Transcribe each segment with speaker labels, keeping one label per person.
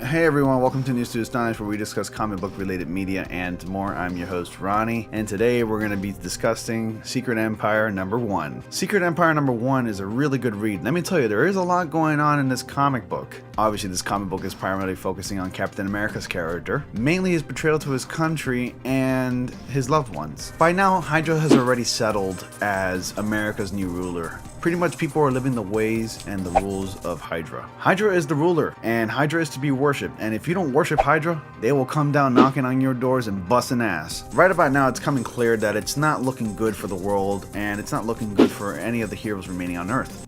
Speaker 1: Hey everyone, welcome to News to Astonish, where we discuss comic book related media and more. I'm your host Ronnie, and today we're going to be discussing Secret Empire number 1. Secret Empire number 1 is a really good read. Let me tell you, there is a lot going on in this comic book. Obviously, this comic book is primarily focusing on Captain America's character, mainly his betrayal to his country and his loved ones. By now, Hydra has already settled as America's new ruler. Pretty much people are living the ways and the rules of Hydra. Hydra is the ruler, and Hydra is to be worshipped. And if you don't worship Hydra, they will come down knocking on your doors and busting ass. Right about now, it's coming clear that it's not looking good for the world, and it's not looking good for any of the heroes remaining on Earth.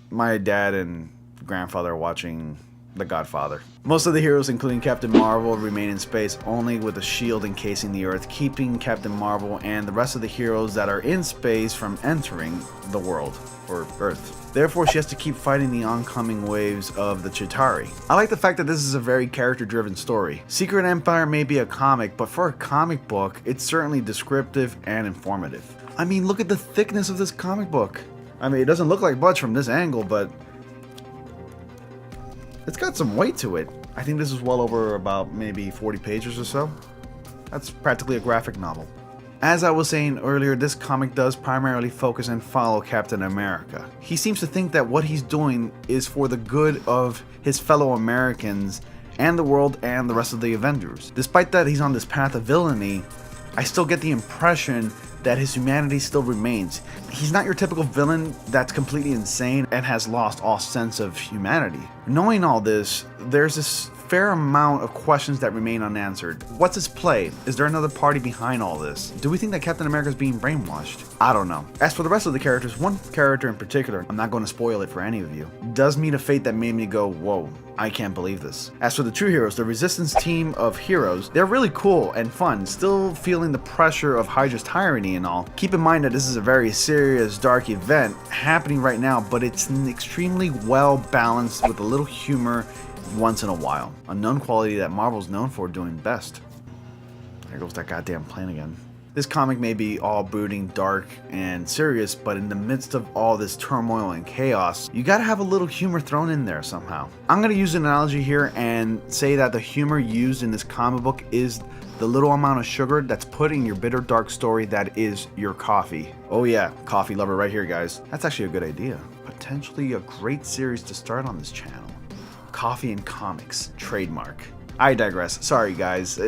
Speaker 1: My dad and grandfather are watching The Godfather. Most of the heroes, including Captain Marvel, remain in space only with a shield encasing the Earth, keeping Captain Marvel and the rest of the heroes that are in space from entering the world, or Earth. Therefore, she has to keep fighting the oncoming waves of the Chitauri. I like the fact that this is a very character-driven story. Secret Empire may be a comic, but for a comic book, it's certainly descriptive and informative. I mean, look at the thickness of this comic book. I mean, it doesn't look like much from this angle, but it's got some weight to it. I think this is well over about maybe 40 pages or so. That's practically a graphic novel. As I was saying earlier, this comic does primarily focus and follow Captain America. He seems to think that what he's doing is for the good of his fellow Americans and the world and the rest of the Avengers. Despite that he's on this path of villainy, I still get the impression that his humanity still remains. He's not your typical villain that's completely insane and has lost all sense of humanity. Knowing all this, there's this fair amount of questions that remain unanswered. What's his play? Is there another party behind all this? Do we think that Captain America is being brainwashed? I don't know. As for the rest of the characters, one character in particular, I'm not going to spoil it for any of you, does meet a fate that made me go, whoa, I can't believe this. As for the true heroes, the Resistance team of heroes, they're really cool and fun, still feeling the pressure of Hydra's tyranny and all. Keep in mind that this is a very serious, dark event happening right now, but it's extremely well balanced with a little humor once in a while. A known quality that Marvel's known for doing best. There goes that goddamn plane again. This comic may be all brooding, dark, and serious, but in the midst of all this turmoil and chaos, you gotta have a little humor thrown in there somehow. I'm gonna use an analogy here and say that the humor used in this comic book is the little amount of sugar that's put in your bitter, dark story that is your coffee. Oh yeah, coffee lover right here, guys. That's actually a good idea. Potentially a great series to start on this channel. Coffee and comics, trademark. I digress. Sorry guys,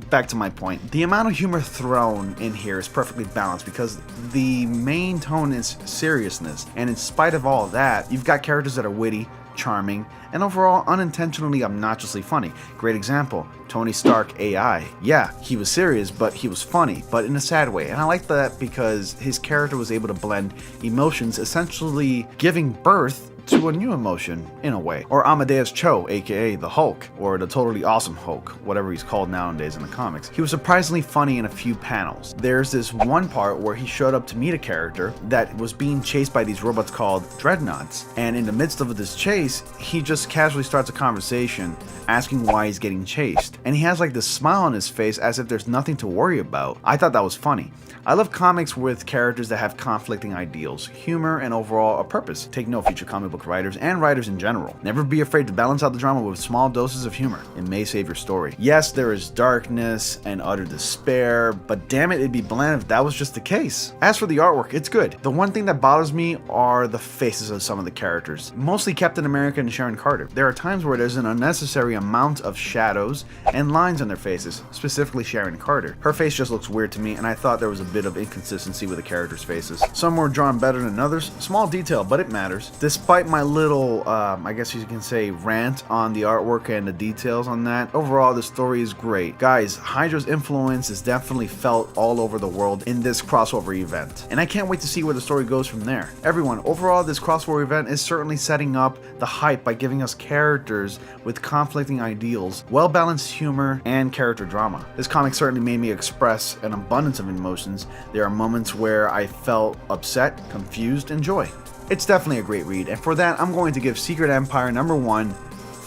Speaker 1: back to my point. The amount of humor thrown in here is perfectly balanced because the main tone is seriousness, and in spite of all that, you've got characters that are witty, charming, and overall unintentionally obnoxiously funny. Great example, Tony Stark AI. Yeah, he was serious, but he was funny, but in a sad way, and I like that because his character was able to blend emotions, essentially giving birth to a new emotion, in a way. Or Amadeus Cho, aka the Hulk, or the Totally Awesome Hulk, whatever he's called nowadays in the comics. He was surprisingly funny in a few panels. There's this one part where he showed up to meet a character that was being chased by these robots called Dreadnoughts, and in the midst of this chase, he just casually starts a conversation asking why he's getting chased. And he has like this smile on his face as if there's nothing to worry about. I thought that was funny. I love comics with characters that have conflicting ideals, humor, and overall a purpose. Take note, future comic book writers and writers in general. Never be afraid to balance out the drama with small doses of humor. It may save your story. Yes, there is darkness and utter despair, but damn it, it'd be bland if that was just the case. As for the artwork, it's good. The one thing that bothers me are the faces of some of the characters. Mostly Captain America and Sharon Carter. There are times where there's an unnecessary amount of shadows and lines on their faces, specifically Sharon Carter. Her face just looks weird to me, and I thought there was a bit of inconsistency with the characters' faces. Some were drawn better than others. Small detail, but it matters. Despite my little, I guess you can say, rant on the artwork and the details on that, overall the story is great. Guys, Hydra's influence is definitely felt all over the world in this crossover event, and I can't wait to see where the story goes from there. Everyone, overall this crossover event is certainly setting up the hype by giving us characters with conflicting ideals, well-balanced humor, and character drama. This comic certainly made me express an abundance of emotions. There are moments where I felt upset, confused, and joy. It's definitely a great read, and for that I'm going to give Secret Empire number 1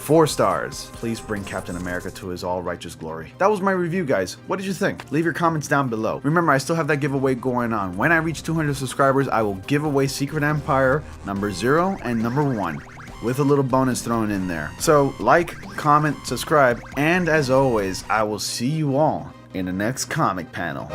Speaker 1: 4 stars. Please bring Captain America to his all-righteous glory. That was my review, guys. What did you think? Leave your comments down below. Remember, I still have that giveaway going on. When I reach 200 subscribers, I will give away Secret Empire number 0 and number 1. with a little bonus thrown in there. So like, comment, subscribe, and as always, I will see you all in the next comic panel.